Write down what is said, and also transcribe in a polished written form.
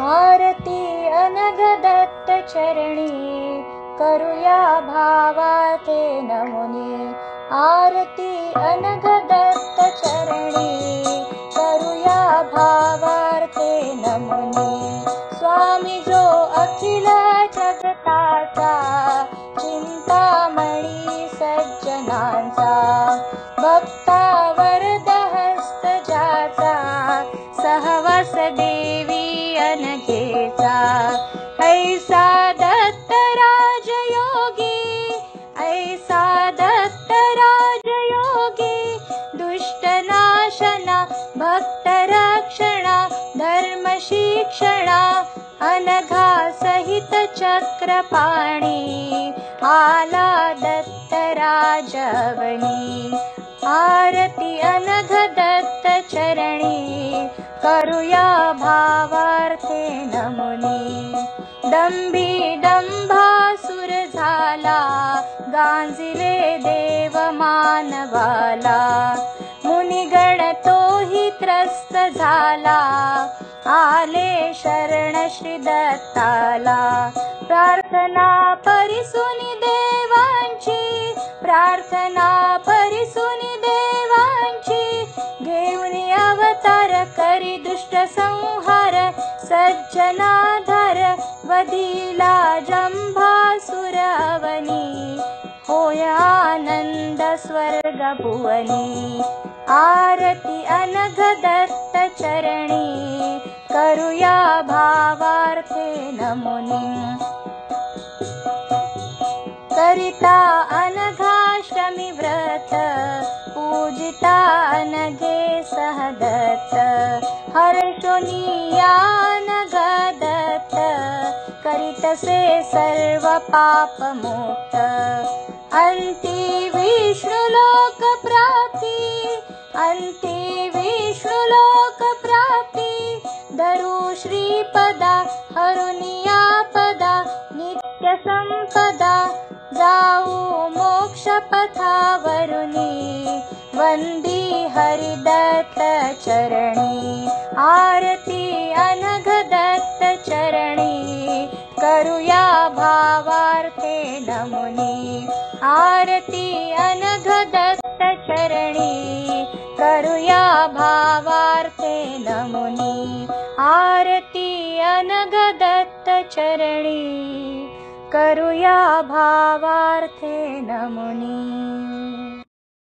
आरती अनघ दत्त चरणी, करूया भावार्थे नमुनी। आरती अनघ दत्त चरणी, करूया भावार्थे नमुनी। स्वामी जो अखिल जगताचा, चिंतामणी सज्जनांचा, भक्ता वरद हस्त ज्याचा, सहवास देवी अनघेचा। ऐसा दत्त राजयोगी, ऐसा दत्त राजयोगी, दुष्टनाशना भक्त रक्षणा, धर्म शिक्षणा, अनघा सहित चक्रपाणी, आला दत्त राजवणी। आरती अनघ दत्त चरणी, करूया भावार्थे नमुनी। दंभी दंभासुर झाला, गांजिले देव मानवाला, मुनिगण तोही त्रस्त झाला, आले शरण श्री दत्ताला। प्रार्थना परिसुनी देवांची, प्रार्थना परिसुनी देवांची, घेऊन अवतार करी दुष्ट संहार, सज्जनाधार वदिला जंभासुर अवनी, होय आनंद स्वर्ग भुवनी। आरती अनघ दत्त चरणी, करूया भावार्थे नमुनी। करिता अनघाष्टमी व्रत, पूजिता अनघे सहदत्त, हर्षोनिया अनघ दत्त, करितसे सर्व पाप मुक्त। अंती विष्णु लोक प्राप्ती, अंती विष्णु लोक प्राप्ती, धरू श्रीपदा हरुनिया पदा, नित्य संपदा जाऊ मोक्ष पथावरुनी, वंदी हरिदत्त चरणी। आरती अनघ दत्त चरणी, करूया भावार्थे नमुनी। आरती अनघ दत्त चरणी, करूया भावार्थे नमुनी। आरती अनघ दत्त चरणी, करूया भावार्थे नमुनी।